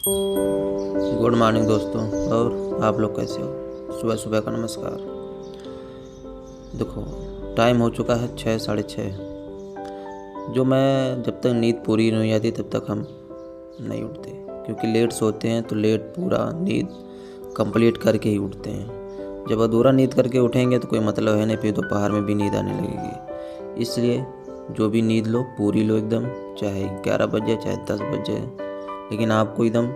Good morning दोस्तों। और आप लोग कैसे हो? सुबह सुबह का नमस्कार। देखो, टाइम हो चुका है 6 साढ़े 6। जो मैं जब तक नींद पूरी नहीं हो जाती तब तक हम नहीं उठते, क्योंकि लेट सोते हैं तो लेट पूरा नींद कंप्लीट करके ही उठते हैं। जब अधूरा नींद करके उठेंगे तो कोई मतलब है नहीं, फिर दोपहर में भी नींद आने लगेगी। इसलिए जो भी नींद लो पूरी लो एकदम, चाहे 11 बजे चाहे 10 बजे, लेकिन आपको एकदम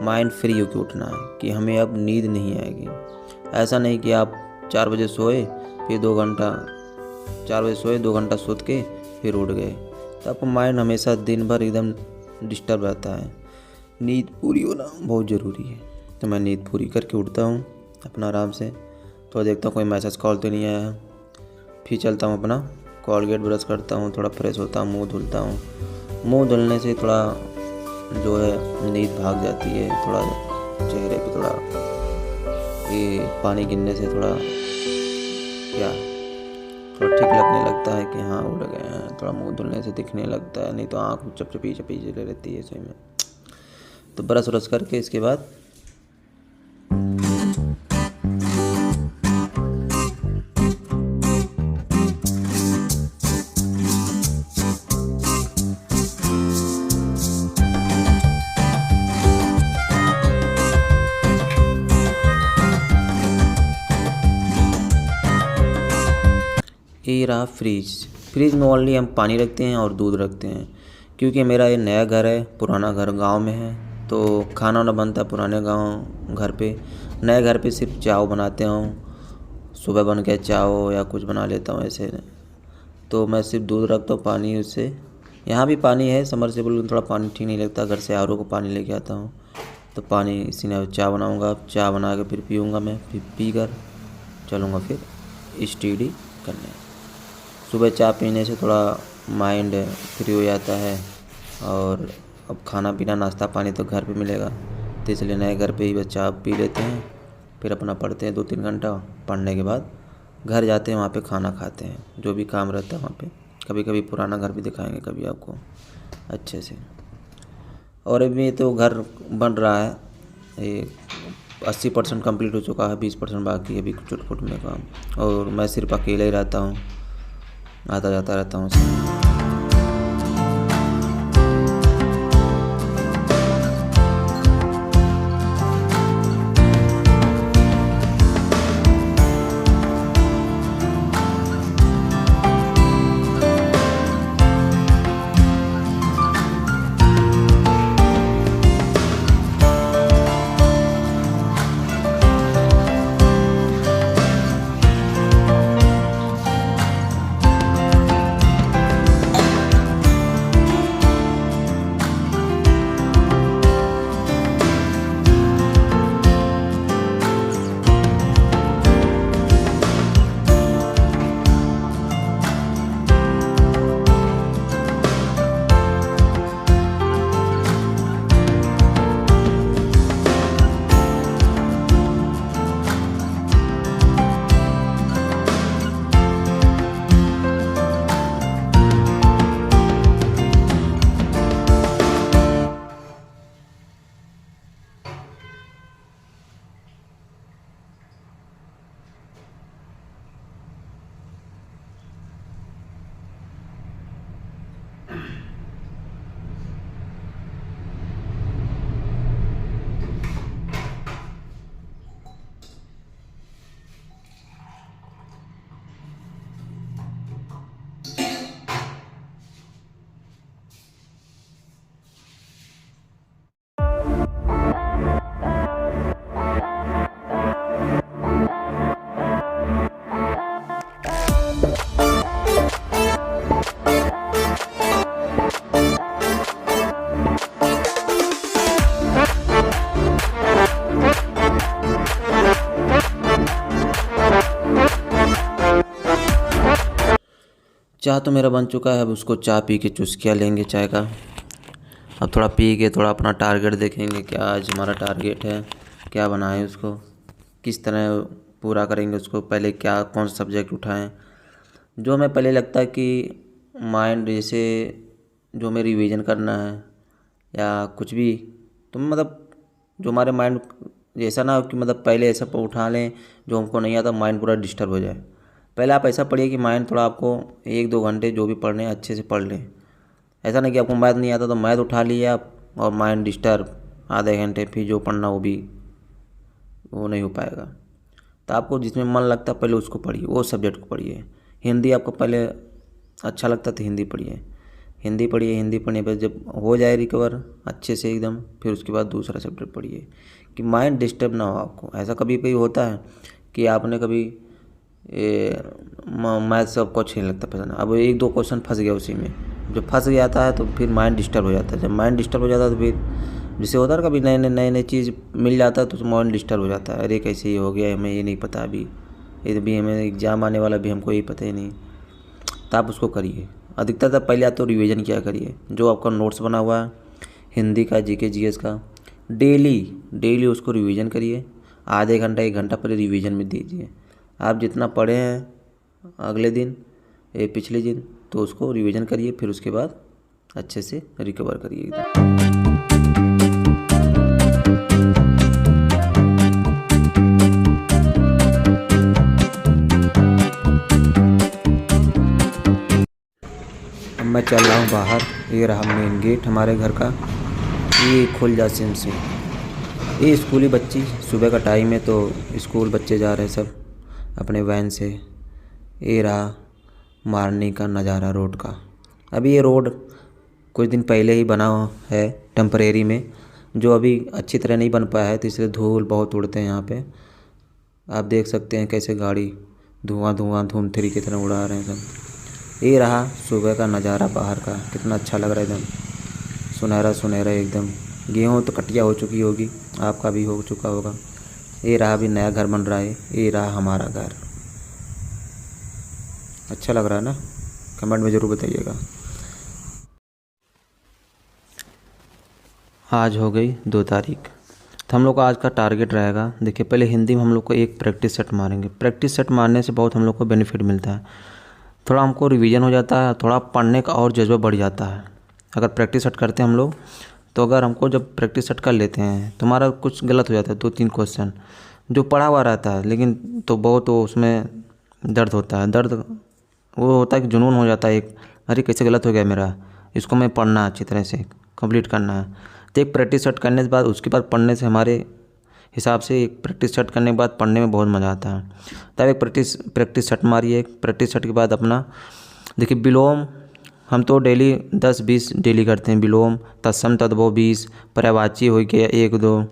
माइंड फ्री होकर उठना है कि हमें अब नींद नहीं आएगी। ऐसा नहीं कि आप 4 बजे सोए फिर 2 घंटा 4 बजे सोए 2 घंटा सोच के फिर उठ गए, तो आपका माइंड हमेशा दिन भर एकदम डिस्टर्ब रहता है। नींद पूरी होना बहुत ज़रूरी है। तो मैं नींद पूरी करके उठता हूँ अपना आराम से, तो देखता हूँ कोई मैसेज कॉल तो नहीं आया है। फिर चलता हूँ अपना कॉलगेट ब्रश करता हूँ, थोड़ा फ्रेश होता हूँ, मुँह धुलता हूँ। मुँह धुलने से थोड़ा जो है नींद भाग जाती है। थोड़ा चेहरे पे थोड़ा ये पानी गिरने से थोड़ा थोड़ा ठीक लगने लगता है कि हाँ उड़ गए हैं। थोड़ा मुंह धुलने से दिखने लगता है, नहीं तो आँख चपचपी चपी रहती है सही में। तो ब्रश व्रश करके इसके बाद ये रहा फ्रिज में ओनली हम पानी रखते हैं और दूध रखते हैं, क्योंकि मेरा ये नया घर है, पुराना घर गांव में है, तो खाना वाना बनता है पुराने गांव घर पे। नए घर पे सिर्फ चाव बनाते हूँ, सुबह बन के चाव या कुछ बना लेता हूँ ऐसे। तो मैं सिर्फ दूध रखता हूँ, पानी उससे यहाँ भी पानी है समरसेबल में, थोड़ा पानी ठीक नहीं लगता, घर से आर ओ को पानी लेके आता हूँ। तो पानी इसी ने चाय बनाऊँगा, चाय बना के फिर पीऊँगा मैं, फिर पी कर चलूँगा फिर स्टडी करने। सुबह चाय पीने से थोड़ा माइंड फ्री हो जाता है, और अब खाना पीना नाश्ता पानी तो घर पे मिलेगा, तो इसलिए नए घर पे ही बस चाय पी लेते हैं, फिर अपना पढ़ते हैं 2-3 घंटा। पढ़ने के बाद घर जाते हैं, वहाँ पे खाना खाते हैं, जो भी काम रहता है वहाँ पे। कभी कभी पुराना घर भी दिखाएंगे कभी आपको अच्छे से। और अभी तो घर बन रहा है, ये 80% कम्प्लीट हो चुका है, 20% बाकी है अभी छोटे छोटे में काम। और मैं सिर्फ अकेले ही रहता हूँ, आता जाता रहता हूँ। चाय तो मेरा बन चुका है, अब उसको चाय पी के चुस्कियाँ लेंगे चाय का। अब थोड़ा पी के थोड़ा अपना टारगेट देखेंगे, क्या आज हमारा टारगेट है, क्या बनाएं उसको, किस तरह पूरा करेंगे उसको। पहले क्या कौन सा सब्जेक्ट उठाएं, जो हमें पहले लगता है कि माइंड जैसे जो हमें रिवीजन करना है या कुछ भी, तो मतलब जो हमारे माइंड, ऐसा ना हो कि मतलब पहले ऐसा उठा लें जो हमको नहीं आता, माइंड पूरा डिस्टर्ब हो जाए। पहले आप ऐसा पढ़िए कि माइंड थोड़ा आपको 1-2 घंटे जो भी पढ़ने हैं अच्छे से पढ़ लें। ऐसा नहीं कि आपको मैथ नहीं आता तो मैथ उठा लिए आप और माइंड डिस्टर्ब आधे घंटे, फिर जो पढ़ना वो नहीं हो पाएगा। तो आपको जिसमें मन लगता है पहले उसको पढ़िए, वो सब्जेक्ट को पढ़िए। हिंदी आपको पहले अच्छा लगता तो हिंदी पढ़िए, हिंदी पढ़िए। हिंदी पढ़ने पर जब हो जाए रिकवर अच्छे से एकदम, फिर उसके बाद दूसरा सब्जेक्ट पढ़िए कि माइंड डिस्टर्ब ना हो आपको। ऐसा कभी कभी होता है कि आपने कभी मैथ से आपको अच्छी नहीं लगता पसंद, अब 1-2 क्वेश्चन फंस गया उसी में, जब फंस जाता है तो फिर माइंड डिस्टर्ब हो जाता है। जब माइंड डिस्टर्ब हो जाता है तो फिर जैसे होता है कभी नए चीज़ मिल जाता है तो माइंड डिस्टर्ब हो जाता है। अरे कैसे ये हो गया, हमें ये नहीं पता, अभी ये भी हमें एग्ज़ाम आने वाला, भी हमको ये पता ही नहीं। तो आप उसको करिए। अधिकतर तब पहले आप तो रिवीजन किया करिए, जो आपका नोट्स बना हुआ है हिंदी का, जीके जीएस का, डेली उसको रिवीजन करिए। आधे घंटा 1 घंटा पहले रिवीजन में दीजिए। आप जितना पढ़े हैं अगले दिन पिछले दिन तो उसको रिवीजन करिए, फिर उसके बाद अच्छे से रिकवर करिए एकदम। अब मैं चल रहा हूँ बाहर, ये रहा मेन गेट हमारे घर का, ये खुल जा सिम से। ये स्कूली बच्ची, सुबह का टाइम है तो स्कूल बच्चे जा रहे हैं सब अपने वैन से। ये रहा मारने का नज़ारा रोड का। अभी ये रोड कुछ दिन पहले ही बना है टेम्परेरी में, जो अभी अच्छी तरह नहीं बन पाया है, तो इसलिए धूल बहुत उड़ते हैं यहाँ पे। आप देख सकते हैं कैसे गाड़ी धुआं धूमथरी की तरह उड़ा रहे हैं सब। ये रहा सुबह का नज़ारा बाहर का, कितना अच्छा लग रहा है, एकदम सुनहरा एकदम। गेहूँ तो कटिया हो चुकी होगी, आपका भी हो चुका होगा। ये रहा अभी नया घर बन रहा है, ये रहा हमारा घर। अच्छा लग रहा है ना? कमेंट में ज़रूर बताइएगा। आज हो गई 2 तारीख, तो हम लोग का आज का टारगेट रहेगा, देखिए पहले हिंदी में हम लोग को एक प्रैक्टिस सेट मारेंगे। प्रैक्टिस सेट मारने से बहुत हम लोग को बेनिफिट मिलता है, थोड़ा हमको रिवीजन हो जाता है, थोड़ा पढ़ने का और जज्बा बढ़ जाता है। अगर प्रैक्टिस सेट करते हैं हम लोग, तो अगर हमको जब प्रैक्टिस सेट कर लेते हैं तो हमारा कुछ गलत हो जाता है, 2-3 क्वेश्चन जो पढ़ा हुआ रहता है लेकिन तो बहुत उसमें दर्द होता है, दर्द वो होता है कि जुनून हो जाता है एक, अरे कैसे गलत हो गया मेरा, इसको मैं पढ़ना अच्छी तरह से कंप्लीट करना है। तो एक प्रैक्टिस सेट करने के बाद उसके बाद पढ़ने से, हमारे हिसाब से एक प्रैक्टिस सेट करने के बाद पढ़ने में बहुत मज़ा आता है। तब एक प्रैक्टिस सेट मारिए। प्रैक्टिस सेट के बाद अपना देखिए विलोम, हम तो डेली 10-20 डेली करते हैं। विलोम, तत्सम तद्भव 20, पर्यायवाची हो गया 1-2,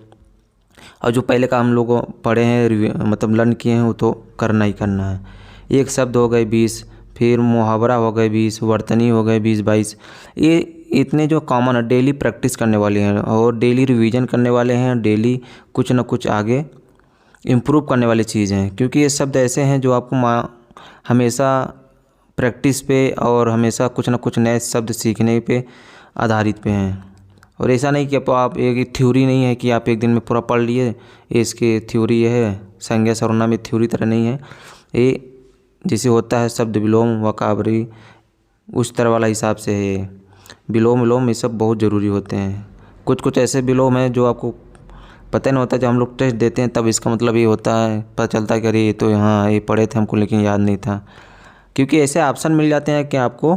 और जो पहले का हम लोग पढ़े हैं मतलब लर्न किए हैं वो तो करना ही करना है। एक शब्द हो गए 20, फिर मुहावरा हो गए 20, वर्तनी हो गए 20-22। ये इतने जो कॉमन है डेली प्रैक्टिस करने वाले हैं और डेली रिवीजन करने वाले हैं, डेली कुछ ना कुछ आगे इम्प्रूव करने वाली चीज़ हैं, क्योंकि ये शब्द ऐसे हैं जो आपको हमेशा प्रैक्टिस पे और हमेशा कुछ ना कुछ नए शब्द सीखने पे आधारित पे हैं। और ऐसा नहीं कि आप एक थ्योरी नहीं है कि आप एक दिन में पूरा पढ़ लिए, इसकी थ्योरी ये है, संज्ञा सर्वनाम में थ्योरी तरह नहीं है ये। जैसे होता है शब्द विलोम वकाबरी, उस तरह वाला हिसाब से है। विलोम विलोम ये सब बहुत ज़रूरी होते हैं। कुछ ऐसे विलोम हैं जो आपको पता नहीं होता, जब हम लोग टेस्ट देते हैं तब इसका मतलब ये होता है, पता चलता है कि अरे ये तो यहाँ ये पढ़े थे हमको लेकिन याद नहीं था, क्योंकि ऐसे ऑप्शन मिल जाते हैं कि आपको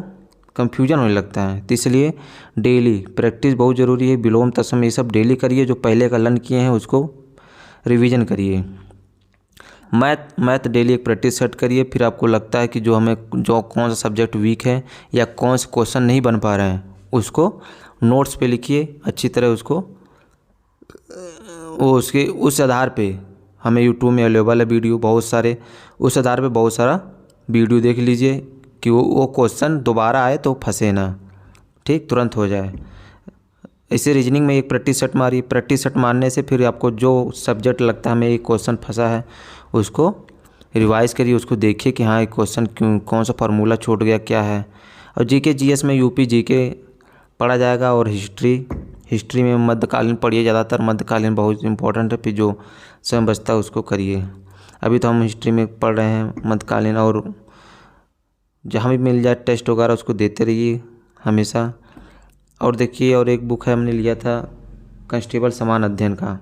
कन्फ्यूजन होने लगता है। तो इसलिए डेली प्रैक्टिस बहुत ज़रूरी है। विलोम तत्सम ये सब डेली करिए, जो पहले का लर्न किए हैं उसको रिवीजन करिए। मैथ डेली एक प्रैक्टिस सेट करिए। फिर आपको लगता है कि जो कौन सा सब्जेक्ट वीक है या कौन से क्वेश्चन नहीं बन पा रहे हैं, उसको नोट्स पे लिखिए अच्छी तरह उसको। उसके उस आधार पे हमें यूट्यूब में अवेलेबल है वीडियो बहुत सारे, उस आधार पे बहुत सारा वीडियो देख लीजिए कि वो क्वेश्चन दोबारा आए तो फंसे ना, ठीक, तुरंत हो जाए। ऐसे रीजनिंग में एक प्रैक्टिस सेट मारिए। प्रैक्टिस सेट मारने से फिर आपको जो सब्जेक्ट लगता है हमें एक क्वेश्चन फंसा है उसको रिवाइज़ करिए, उसको देखिए कि हाँ ये क्वेश्चन क्यों, कौन सा फार्मूला छूट गया, क्या है। और जीके जीएस में यूपी जीके पढ़ा जाएगा। और हिस्ट्री में मध्यकालीन पढ़िए, ज़्यादातर मध्यकालीन बहुत इंपॉर्टेंट है, फिर जो समय बचता है उसको करिए। अभी तो हम हिस्ट्री में पढ़ रहे हैं मध्यकालीन, और जहाँ भी मिल जाए टेस्ट वगैरह उसको देते रहिए हमेशा। और देखिए और एक बुक है हमने लिया था कांस्टेबल समान अध्ययन का,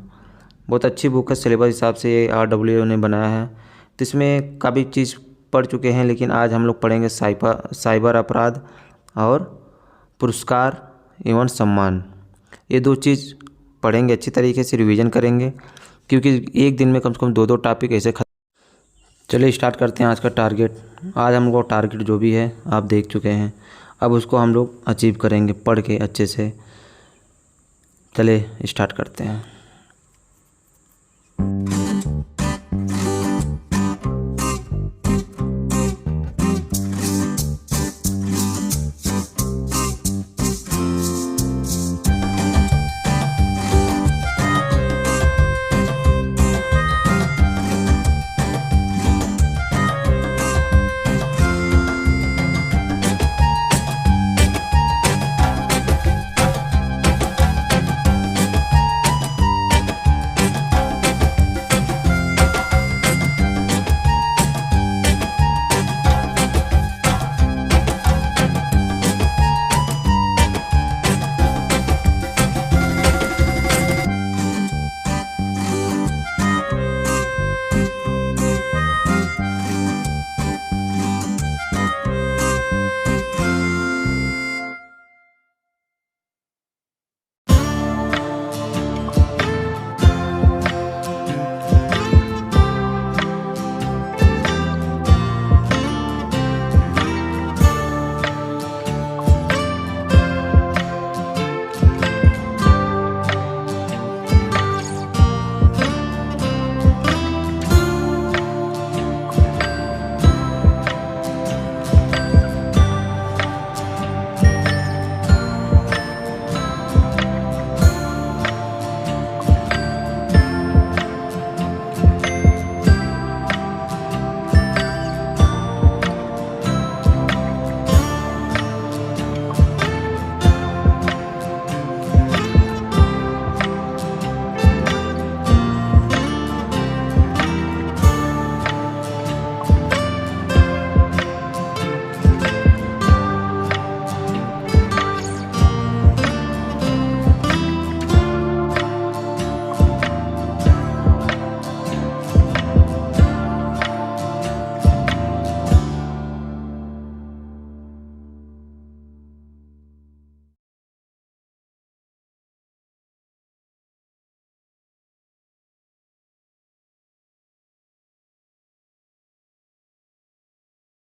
बहुत अच्छी बुक है, सिलेबस हिसाब से ये RWA ने बनाया है। तो इसमें काफ़ी चीज़ पढ़ चुके हैं, लेकिन आज हम लोग पढ़ेंगे साइबर अपराध और पुरस्कार एवं सम्मान। ये 2 चीज़ पढ़ेंगे, अच्छी तरीके से रिवीजन करेंगे, क्योंकि एक दिन में कम से कम 2-2 टॉपिक ऐसे चलिए स्टार्ट करते हैं आज का टारगेट। आज हम लोग टारगेट जो भी है आप देख चुके हैं, अब उसको हम लोग अचीव करेंगे पढ़ के अच्छे से। चलिए स्टार्ट करते हैं।